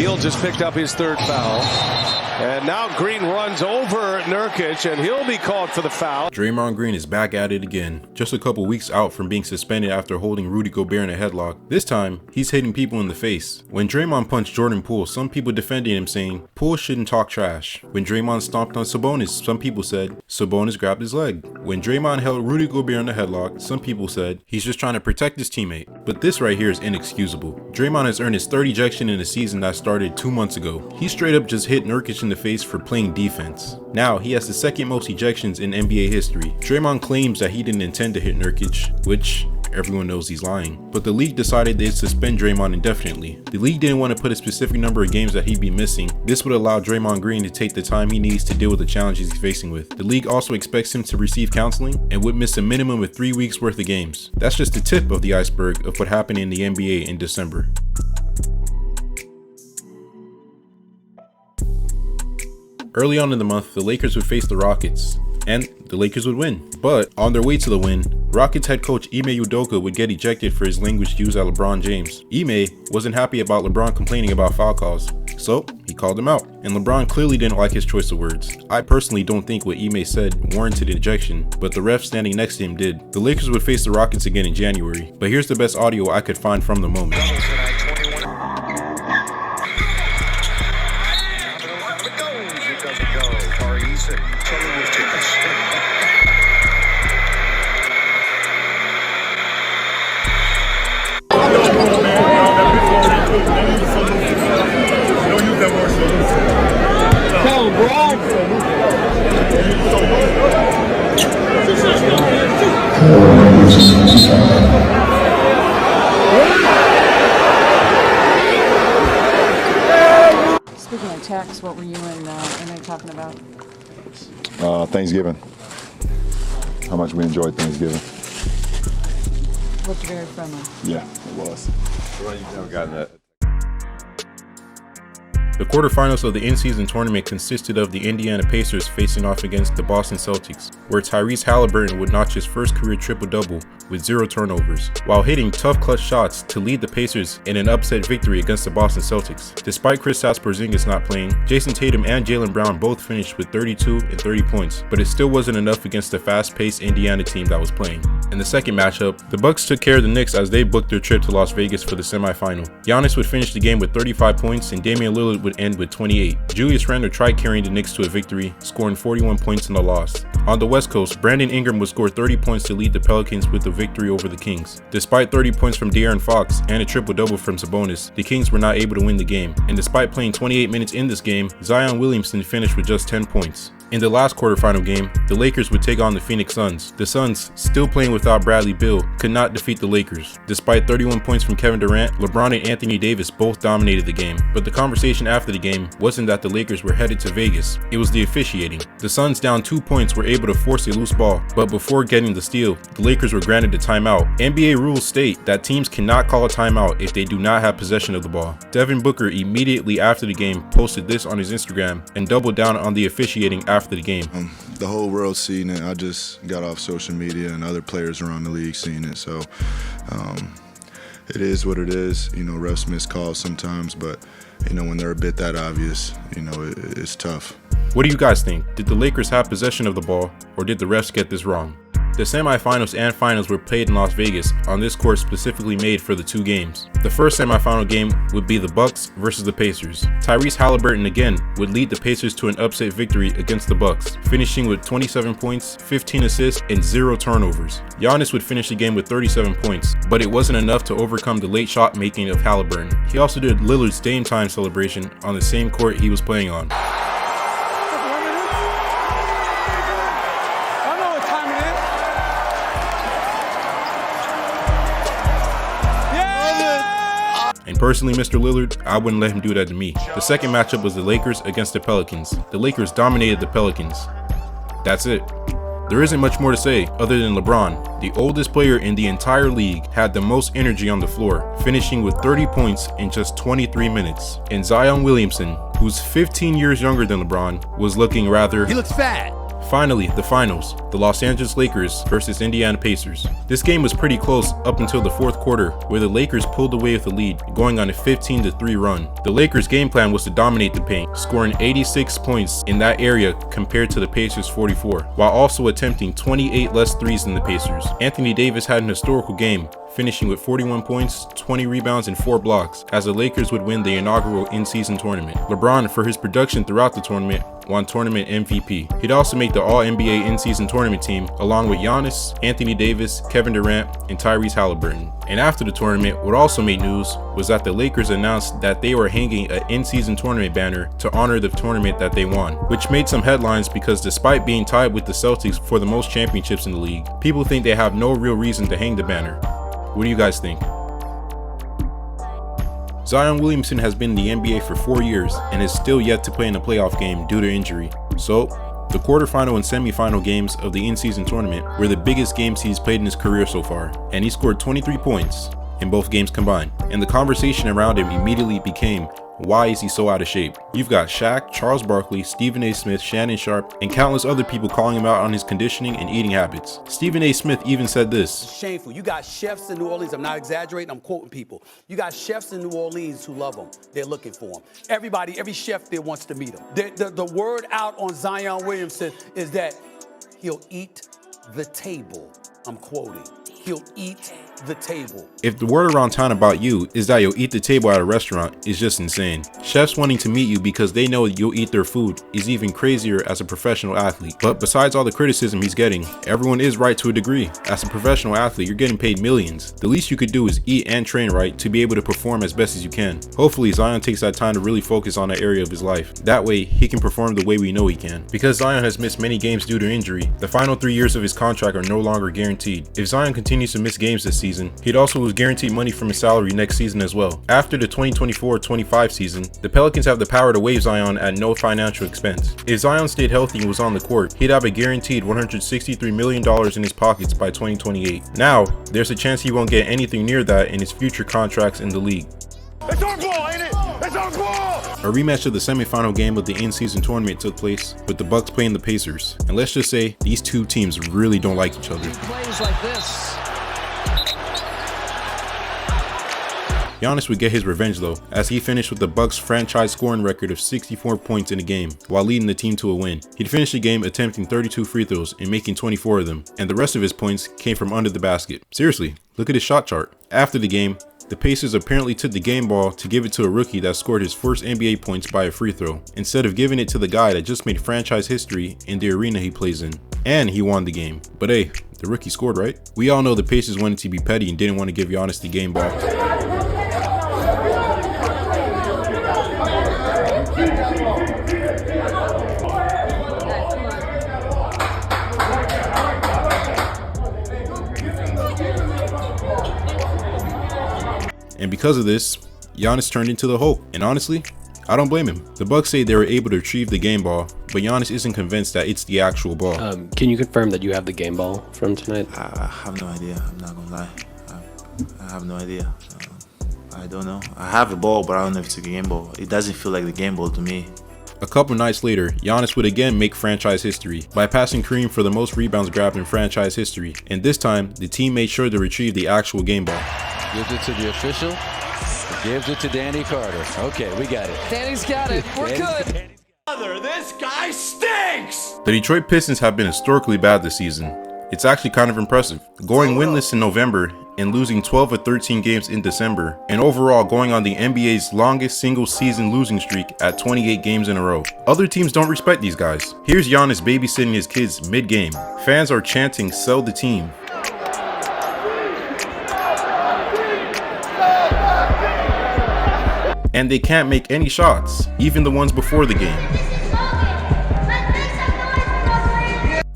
Beal just picked up his third foul. And now Green runs over Nurkic, and he'll be called for the foul. Draymond Green is back at it again, just a couple weeks out from being suspended after holding Rudy Gobert in a headlock. This time, he's hitting people in the face. When Draymond punched Jordan Poole, some people defended him saying, Poole shouldn't talk trash. When Draymond stomped on Sabonis, some people said, Sabonis grabbed his leg. When Draymond held Rudy Gobert in a headlock, some people said, he's just trying to protect his teammate. But this right here is inexcusable. Draymond has earned his third ejection in a season that started 2 months ago. He straight up just hit Nurkic in the face for playing defense. Now, he has the second most ejections in NBA history. Draymond claims that he didn't intend to hit Nurkic, which everyone knows he's lying. But the league decided they'd suspend Draymond indefinitely. The league didn't want to put a specific number of games that he'd be missing. This would allow Draymond Green to take the time he needs to deal with the challenges he's facing with. The league also expects him to receive counseling and would miss a minimum of 3 weeks worth of games. That's just the tip of the iceberg of what happened in the NBA in December. Early on in the month, the Lakers would face the Rockets, and the Lakers would win. But on their way to the win, Rockets head coach Ime Udoka would get ejected for his language used at LeBron James. Ime wasn't happy about LeBron complaining about foul calls, so he called him out. And LeBron clearly didn't like his choice of words. I personally don't think what Ime said warranted ejection, but the ref standing next to him did. The Lakers would face the Rockets again in January, but here's the best audio I could find from the moment. Speaking of tax, what were you and Ime talking about? Thanksgiving. How much we enjoyed Thanksgiving. Looked very friendly. Yeah, it was. You've never gotten that. The quarterfinals of the in-season tournament consisted of the Indiana Pacers facing off against the Boston Celtics, where Tyrese Halliburton would notch his first career triple-double with 0 turnovers, while hitting tough clutch shots to lead the Pacers in an upset victory against the Boston Celtics. Despite Kristaps Porzingis not playing, Jason Tatum and Jaylen Brown both finished with 32 and 30 points, but it still wasn't enough against the fast-paced Indiana team that was playing. In the second matchup, the Bucks took care of the Knicks as they booked their trip to Las Vegas for the semifinal. Giannis would finish the game with 35 points and Damian Lillard would end with 28. Julius Randle tried carrying the Knicks to a victory, scoring 41 points in the loss. On the West Coast, Brandon Ingram would score 30 points to lead the Pelicans with the victory over the Kings. Despite 30 points from De'Aaron Fox and a triple-double from Sabonis, the Kings were not able to win the game. And despite playing 28 minutes in this game, Zion Williamson finished with just 10 points. In the last quarterfinal game, the Lakers would take on the Phoenix Suns. The Suns, still playing without Bradley Beal, could not defeat the Lakers. Despite 31 points from Kevin Durant, LeBron and Anthony Davis both dominated the game. But the conversation after the game wasn't that the Lakers were headed to Vegas, it was the officiating. The Suns, down 2 points, were able to force a loose ball, but before getting the steal, the Lakers were granted a timeout. NBA rules state that teams cannot call a timeout if they do not have possession of the ball. Devin Booker immediately after the game posted this on his Instagram and doubled down on the officiating after the game. The whole world's seeing it. I just got off social media and other players around the league seeing it. So it is what it is. You know, refs miss calls sometimes, but you know, when they're a bit that obvious, you know, it's tough. What do you guys think? Did the Lakers have possession of the ball, or did the refs get this wrong? The semifinals and finals were played in Las Vegas on this court specifically made for the 2 games. The first semifinal game would be the Bucks versus the Pacers. Tyrese Halliburton again would lead the Pacers to an upset victory against the Bucks, finishing with 27 points, 15 assists, and 0 turnovers. Giannis would finish the game with 37 points, but it wasn't enough to overcome the late shot making of Halliburton. He also did Lillard's Dame Time celebration on the same court he was playing on. And personally, Mr. Lillard, I wouldn't let him do that to me. The second matchup was the Lakers against the Pelicans. The Lakers dominated the Pelicans. That's it. There isn't much more to say other than LeBron, the oldest player in the entire league, had the most energy on the floor, finishing with 30 points in just 23 minutes. And Zion Williamson, who's 15 years younger than LeBron, was looking rather... He looks fat. Finally, the finals, the Los Angeles Lakers versus Indiana Pacers. This game was pretty close up until the fourth quarter, where the Lakers pulled away with the lead, going on a 15-3 run. The Lakers' game plan was to dominate the paint, scoring 86 points in that area compared to the Pacers' 44, while also attempting 28 less threes than the Pacers. Anthony Davis had an historical game, finishing with 41 points, 20 rebounds, and 4 blocks, as the Lakers would win the inaugural in-season tournament. LeBron, for his production throughout the tournament, won tournament MVP. He'd also make the All-NBA in-season tournament team, along with Giannis, Anthony Davis, Kevin Durant, and Tyrese Halliburton. And after the tournament, what also made news was that the Lakers announced that they were hanging an in-season tournament banner to honor the tournament that they won, which made some headlines because despite being tied with the Celtics for the most championships in the league, people think they have no real reason to hang the banner. What do you guys think? Zion Williamson has been in the NBA for 4 years and is still yet to play in a playoff game due to injury. So, the quarterfinal and semifinal games of the in-season tournament were the biggest games he's played in his career so far, and he scored 23 points in both games combined. And the conversation around him immediately became, why is he so out of shape? You've got Shaq, Charles Barkley, Stephen A. Smith, Shannon Sharpe, and countless other people calling him out on his conditioning and eating habits. Stephen A. Smith even said this. Shameful. You got chefs in New Orleans, I'm not exaggerating, I'm quoting people. You got chefs in New Orleans who love him. They're looking for him. Every chef there wants to meet him. The word out on Zion Williamson is that he'll eat the table. I'm quoting. He'll eat the table. If the word around town about you is that you'll eat the table at a restaurant, it's just insane. Chefs wanting to meet you because they know you'll eat their food is even crazier as a professional athlete. But besides all the criticism he's getting, everyone is right to a degree. As a professional athlete, you're getting paid millions. The least you could do is eat and train right to be able to perform as best as you can. Hopefully Zion takes that time to really focus on that area of his life. That way he can perform the way we know he can. Because Zion has missed many games due to injury, the final 3 years of his contract are no longer guaranteed. If Zion continues to miss games this season, he'd also lose guaranteed money from his salary next season as well. After the 2024-25 season, the Pelicans have the power to waive Zion at no financial expense. If Zion stayed healthy and was on the court, he'd have a guaranteed $163 million in his pockets by 2028. Now, there's a chance he won't get anything near that in his future contracts in the league. It's our ball, ain't it? It's our ball! A rematch of the semifinal game of the in-season tournament took place with the Bucks playing the Pacers. And let's just say, these two teams really don't like each other. Plays like this. Giannis would get his revenge though, as he finished with the Bucks' franchise scoring record of 64 points in a game, while leading the team to a win. He'd finished the game attempting 32 free throws and making 24 of them, and the rest of his points came from under the basket. Seriously, look at his shot chart. After the game, the Pacers apparently took the game ball to give it to a rookie that scored his first NBA points by a free throw, instead of giving it to the guy that just made franchise history in the arena he plays in. And he won the game. But hey, the rookie scored, right? We all know the Pacers wanted to be petty and didn't want to give Giannis the game ball. And because of this, Giannis turned into the Hulk. And honestly, I don't blame him. The Bucks say they were able to retrieve the game ball, but Giannis isn't convinced that it's the actual ball. Can you confirm that you have the game ball from tonight? I have no idea. I'm not gonna lie. I have no idea. I don't know. I have a ball, but I don't know if it's a game ball. It doesn't feel like the game ball to me. A couple nights later, Giannis would again make franchise history by passing Kareem for the most rebounds grabbed in franchise history. And this time, the team made sure to retrieve the actual game ball. Gives it to the official. Gives it to Danny Carter. Okay, we got it. Danny's got it. We're good. This guy stinks! The Detroit Pistons have been historically bad this season. It's actually kind of impressive, going winless in November and losing 12 of 13 games in December, and overall going on the NBA's longest single season losing streak at 28 games in a row. Other teams don't respect these guys. Here's Giannis babysitting his kids mid-game. Fans are chanting, "Sell the team." And they can't make any shots, even the ones before the game.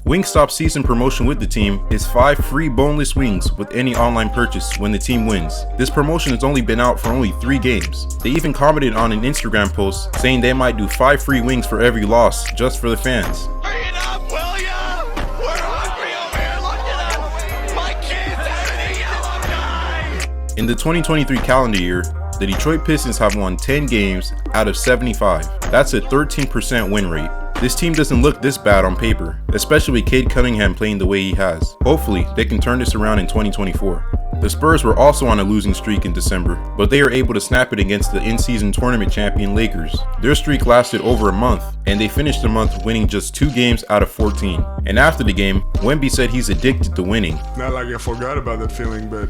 Wingstop's season promotion with the team is 5 free boneless wings with any online purchase when the team wins. This promotion has only been out for only 3 games. They even commented on an Instagram post saying they might do 5 free wings for every loss just for the fans. Bring it up, William! We're hungry over here, look at us! My kids having a yellow guy! In the 2023 calendar year, the Detroit Pistons have won 10 games out of 75. That's a 13% win rate. This team doesn't look this bad on paper, especially with Cade Cunningham playing the way he has. Hopefully, they can turn this around in 2024. The Spurs were also on a losing streak in December, but they were able to snap it against the in-season tournament champion Lakers. Their streak lasted over a month, and they finished the month winning just 2 games out of 14. And after the game, Wemby said he's addicted to winning. Not like I forgot about that feeling, but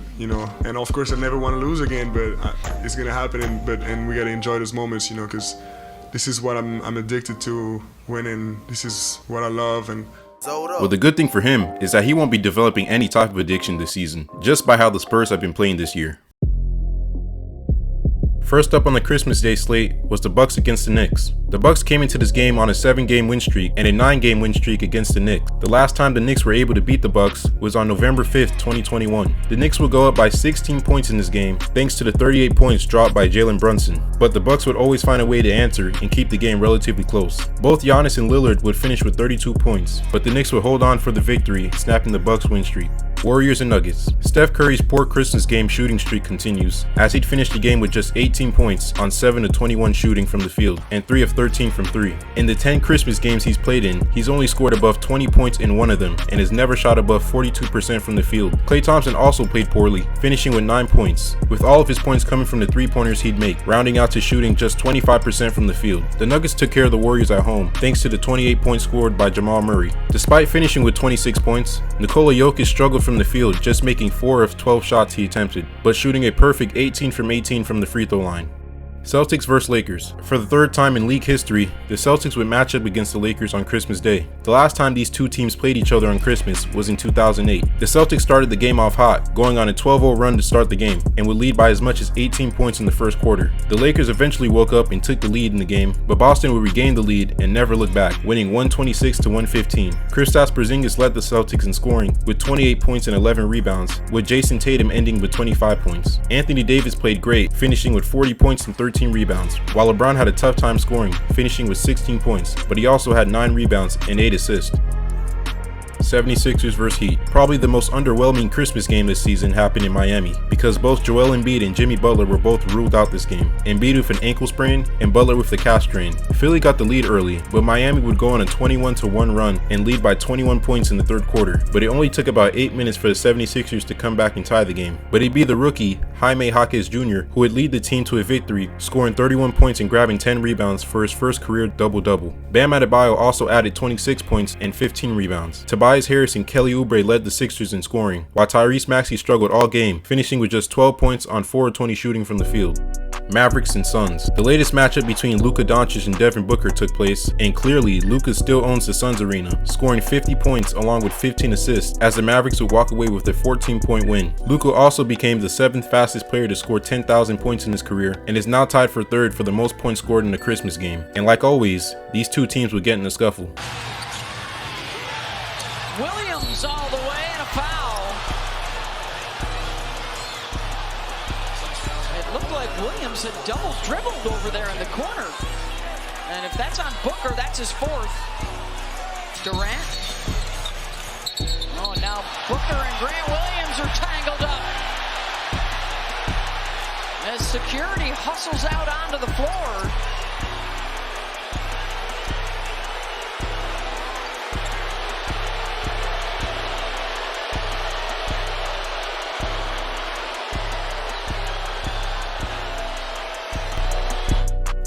and of course I never want to lose again, but it's gonna happen, and we gotta enjoy those moments, because this is what I'm addicted to, winning. This is what I love. And well, the good thing for him is that he won't be developing any type of addiction this season, just by how the Spurs have been playing this year. First up on the Christmas Day slate was the Bucks against the Knicks. The Bucks came into this game on a 7-game win streak and a 9-game win streak against the Knicks. The last time the Knicks were able to beat the Bucks was on November 5th, 2021. The Knicks would go up by 16 points in this game thanks to the 38 points dropped by Jalen Brunson, but the Bucks would always find a way to answer and keep the game relatively close. Both Giannis and Lillard would finish with 32 points, but the Knicks would hold on for the victory, snapping the Bucks win streak. Warriors and Nuggets. Steph Curry's poor Christmas game shooting streak continues, as he'd finished the game with just 18 points on 7 of 21 shooting from the field and 3 of 13 from 3. In the 10 Christmas games he's played in, he's only scored above 20 points in one of them and has never shot above 42% from the field. Klay Thompson also played poorly, finishing with 9 points, with all of his points coming from the 3-pointers he'd make, rounding out to shooting just 25% from the field. The Nuggets took care of the Warriors at home thanks to the 28 points scored by Jamal Murray. Despite finishing with 26 points, Nikola Jokic struggled from the field, just making 4 of 12 shots he attempted, but shooting a perfect 18 from 18 from the free throw line. Celtics vs Lakers. For the third time in league history, the Celtics would match up against the Lakers on Christmas Day. The last time these two teams played each other on Christmas was in 2008. The Celtics started the game off hot, going on a 12-0 run to start the game, and would lead by as much as 18 points in the first quarter. The Lakers eventually woke up and took the lead in the game, but Boston would regain the lead and never look back, winning 126-115. Kristaps Porzingis led the Celtics in scoring with 28 points and 11 rebounds, with Jason Tatum ending with 25 points. Anthony Davis played great, finishing with 40 points and 13 rebounds, while LeBron had a tough time scoring, finishing with 16 points, but he also had 9 rebounds and 8 assists. 76ers vs Heat. Probably the most underwhelming Christmas game this season happened in Miami, because both Joel Embiid and Jimmy Butler were both ruled out this game. Embiid with an ankle sprain and Butler with the calf strain. Philly got the lead early, but Miami would go on a 21-1 run and lead by 21 points in the third quarter, but it only took about 8 minutes for the 76ers to come back and tie the game. But it'd be the rookie, Jaime Jaquez Jr., who would lead the team to a victory, scoring 31 points and grabbing 10 rebounds for his first career double-double. Bam Adebayo also added 26 points and 15 rebounds. Tobias Harris and Kelly Oubre led the Sixers in scoring, while Tyrese Maxey struggled all game, finishing with just 12 points on 4 of 20 shooting from the field. Mavericks and Suns. The latest matchup between Luka Doncic and Devin Booker took place, and clearly Luka still owns the Suns arena, scoring 50 points along with 15 assists as the Mavericks would walk away with a 14-point win. Luka also became the 7th fastest player to score 10,000 points in his career and is now tied for 3rd for the most points scored in a Christmas game. And like always, these two teams would get in a scuffle. Williams all the way and a foul. It looked like Williams had double dribbled over there in the corner. And if that's on Booker, that's his 4th. Durant. Oh, and now Booker and Grant Williams are tangled up. As security hustles out onto the floor.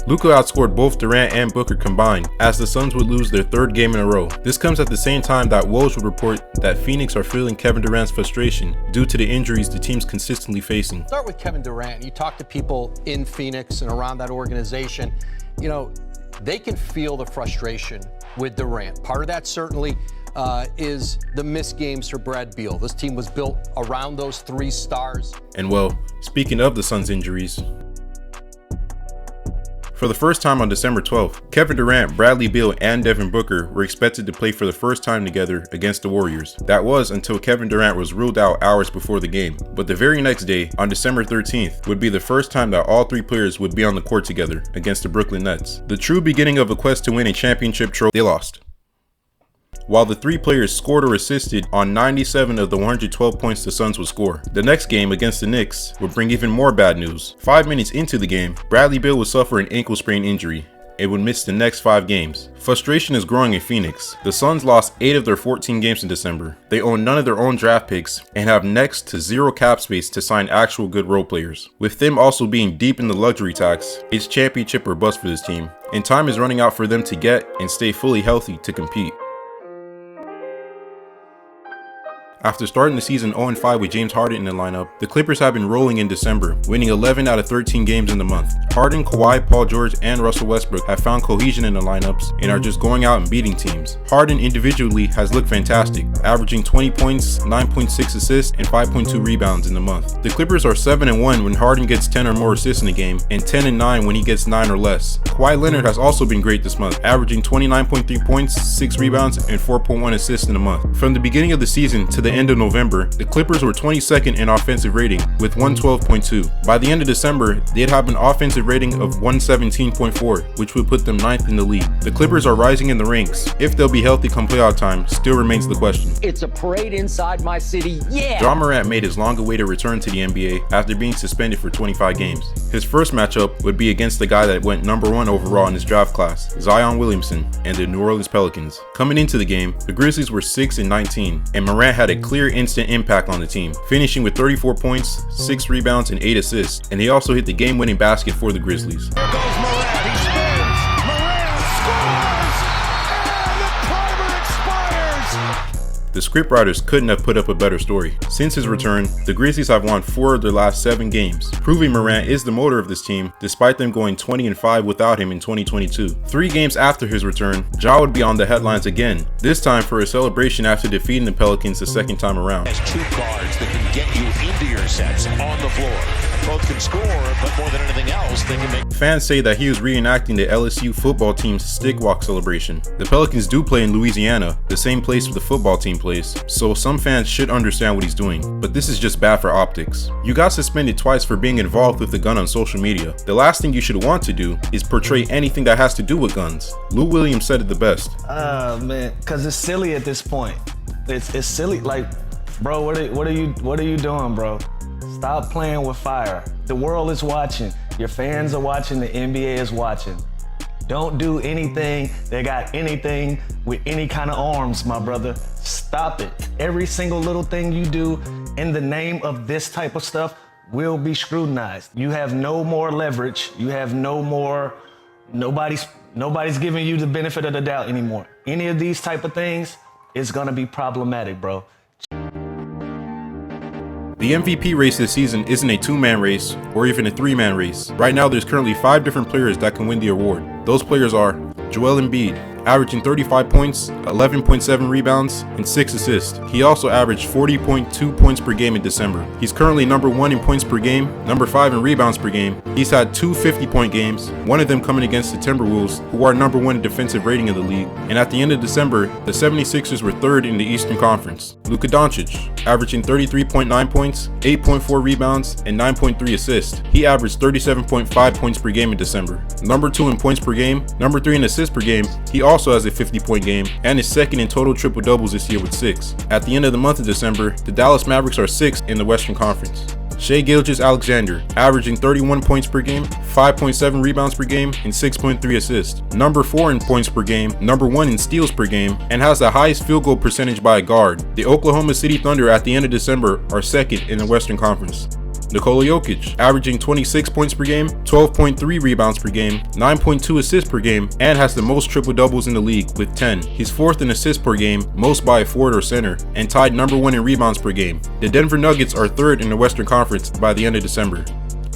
Luka outscored both Durant and Booker combined, as the Suns would lose their 3rd game in a row. This comes at the same time that Woj would report that Phoenix are feeling Kevin Durant's frustration due to the injuries the team's consistently facing. Start with Kevin Durant. You talk to people in Phoenix and around that organization, they can feel the frustration with Durant. Part of that certainly is the missed games for Brad Beal. This team was built around those 3 stars. And well, speaking of the Suns' injuries, for the first time on December 12th, Kevin Durant, Bradley Beal, and Devin Booker were expected to play for the first time together against the Warriors. That was until Kevin Durant was ruled out hours before the game. But the very next day, on December 13th, would be the first time that all 3 players would be on the court together against the Brooklyn Nets. The true beginning of a quest to win a championship trophy, they lost. While the 3 players scored or assisted on 97 of the 112 points the Suns would score. The next game against the Knicks would bring even more bad news. 5 minutes into the game, Bradley Beal would suffer an ankle sprain injury. and would miss the next 5 games. Frustration is growing in Phoenix. The Suns lost 8 of their 14 games in December. They own none of their own draft picks and have next to zero cap space to sign actual good role players. With them also being deep in the luxury tax, it's championship or bust for this team, and time is running out for them to get and stay fully healthy to compete. After starting the season 0-5 with James Harden in the lineup, the Clippers have been rolling in December, winning 11 out of 13 games in the month. Harden, Kawhi, Paul George, and Russell Westbrook have found cohesion in the lineups and are just going out and beating teams. Harden individually has looked fantastic, averaging 20 points, 9.6 assists, and 5.2 rebounds in the month. The Clippers are 7-1 when Harden gets 10 or more assists in a game, and 10-9 when he gets 9 or less. Kawhi Leonard has also been great this month, averaging 29.3 points, 6 rebounds, and 4.1 assists in a month. From the beginning of the season to the end of November, the Clippers were 22nd in offensive rating with 112.2. By the end of December, they'd have an offensive rating of 117.4, which would put them 9th in the league. The Clippers are rising in the ranks. If they'll be healthy come playoff time still remains the question. It's a parade inside my city, yeah! Ja Morant made his long-awaited return to the NBA after being suspended for 25 games. His first matchup would be against the guy that went #1 overall in his draft class, Zion Williamson, and the New Orleans Pelicans. Coming into the game, the Grizzlies were 6-19, and Morant had a clear instant impact on the team, finishing with 34 points, 6 rebounds, and 8 assists, and he also hit the game-winning basket for the Grizzlies. There goes Morant, he spins, Morant scores, and the timer expires! The scriptwriters couldn't have put up a better story. Since his return, the Grizzlies have won 4 of their last 7 games, proving Morant is the motor of this team despite them going 20-5 without him in 2022. 3 games after his return, Ja would be on the headlines again, this time for a celebration after defeating the Pelicans the second time around. Has 2 guards that can get you into your sets on the floor. Both can score, but more than anything else, they can make... Fans say that he was reenacting the LSU football team's stick walk celebration. The Pelicans do play in Louisiana, the same place where the football team plays, so some fans should understand what he's doing, but this is just bad for optics. You got suspended twice for being involved with the gun on social media. The last thing you should want to do is portray anything that has to do with guns. Lou Williams said it the best. Man, cause it's silly at this point. It's silly, like, bro, what are you doing, bro? Stop playing with fire. The world is watching. Your fans are watching. The NBA is watching. Don't do anything that got anything with any kind of arms, my brother. Stop it. Every single little thing you do in the name of this type of stuff will be scrutinized. You have no more leverage. You have no more, nobody's giving you the benefit of the doubt anymore. Any of these type of things is gonna be problematic, bro. The MVP race this season isn't a 2-man race or even a 3-man race. Right now there's currently 5 different players that can win the award. Those players are Joel Embiid, averaging 35 points, 11.7 rebounds, and 6 assists. He also averaged 40.2 points per game in December. He's currently #1 in points per game, #5 in rebounds per game. He's had 2 50-point games, one of them coming against the Timberwolves, who are #1 in defensive rating in the league. And at the end of December, the 76ers were 3rd in the Eastern Conference. Luka Doncic, averaging 33.9 points, 8.4 rebounds, and 9.3 assists. He averaged 37.5 points per game in December. #2 in points per game, #3 in assists per game. He also has a 50-point game and is 2nd in total triple-doubles this year with 6. At the end of the month of December, the Dallas Mavericks are 6th in the Western Conference. Shai Gilgeous-Alexander, averaging 31 points per game, 5.7 rebounds per game, and 6.3 assists. #4 in points per game, #1 in steals per game, and has the highest field goal percentage by a guard. The Oklahoma City Thunder at the end of December are 2nd in the Western Conference. Nikola Jokic, averaging 26 points per game, 12.3 rebounds per game, 9.2 assists per game, and has the most triple-doubles in the league with 10. He's 4th in assists per game, most by a forward or center, and tied #1 in rebounds per game. The Denver Nuggets are 3rd in the Western Conference by the end of December.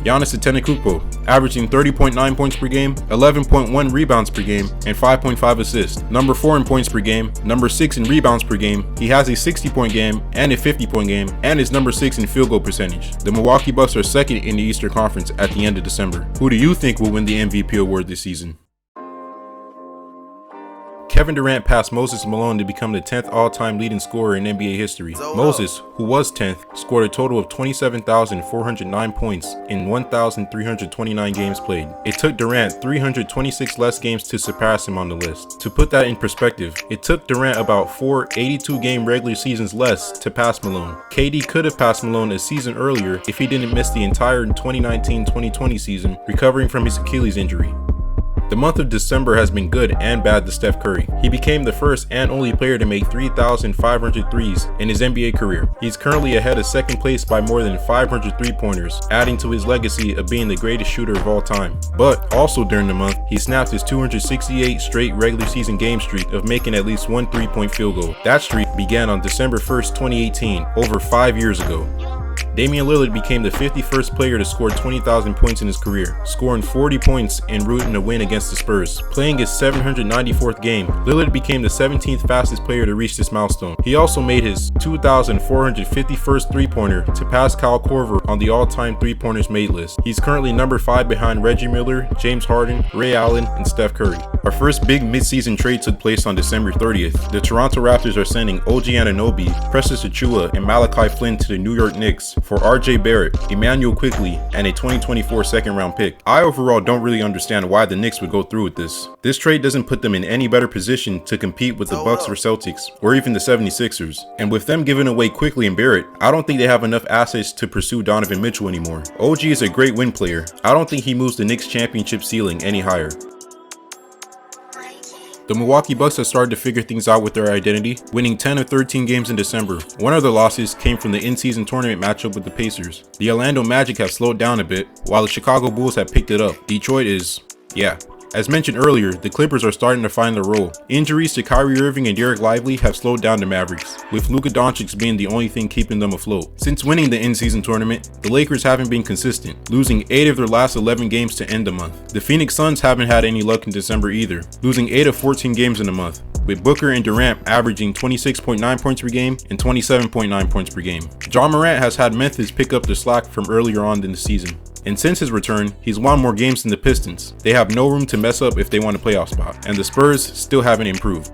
Giannis Antetokounmpo, averaging 30.9 points per game, 11.1 rebounds per game, and 5.5 assists. #4 in points per game, #6 in rebounds per game. He has a 60-point game and a 50-point game, and is #6 in field goal percentage. The Milwaukee Bucks are 2nd in the Eastern Conference at the end of December. Who do you think will win the MVP award this season? Kevin Durant passed Moses Malone to become the 10th all-time leading scorer in NBA history. Moses, who was 10th, scored a total of 27,409 points in 1,329 games played. It took Durant 326 less games to surpass him on the list. To put that in perspective, it took Durant about 4 82-game regular seasons less to pass Malone. KD could have passed Malone a season earlier if he didn't miss the entire 2019-2020 season, recovering from his Achilles injury. The month of December has been good and bad to Steph Curry. He became the first and only player to make 3,500 threes in his NBA career. He's currently ahead of second place by more than 500 three-pointers, adding to his legacy of being the greatest shooter of all time. But also during the month, he snapped his 268 straight regular season game streak of making at least one three-point field goal. That streak began on December 1st, 2018, over 5 years ago. Damian Lillard became the 51st player to score 20,000 points in his career, scoring 40 points en route in a win against the Spurs. Playing his 794th game, Lillard became the 17th fastest player to reach this milestone. He also made his 2,451st three-pointer to pass Kyle Korver on the all-time three-pointers made list. He's currently number 5 behind Reggie Miller, James Harden, Ray Allen, and Steph Curry. Our first big mid-season trade took place on December 30th. The Toronto Raptors are sending OG Anunoby, Precious Achiuwa, and Malachi Flynn to the New York Knicks for RJ Barrett, Emmanuel Quickley, and a 2024 second-round pick. I overall don't really understand why the Knicks would go through with this. This trade doesn't put them in any better position to compete with the Bucks or Celtics, or even the 76ers. And with them giving away Quickley and Barrett, I don't think they have enough assets to pursue Donovan Mitchell anymore. OG is a great win player. I don't think he moves the Knicks championship ceiling any higher. The Milwaukee Bucks have started to figure things out with their identity, winning 10 of 13 games in December. One of the losses came from the in-season tournament matchup with the Pacers. The Orlando Magic have slowed down a bit, while the Chicago Bulls have picked it up. Detroit is, yeah. As mentioned earlier, the Clippers are starting to find their role. Injuries to Kyrie Irving and Derek Lively have slowed down the Mavericks, with Luka Doncic being the only thing keeping them afloat. Since winning the in-season tournament, the Lakers haven't been consistent, losing 8 of their last 11 games to end the month. The Phoenix Suns haven't had any luck in December either, losing 8 of 14 games in the month, with Booker and Durant averaging 26.9 points per game and 27.9 points per game. Ja Morant has had Memphis pick up the slack from earlier on in the season. And since his return, he's won more games than the Pistons. They have no room to mess up if they want a playoff spot, and the Spurs still haven't improved.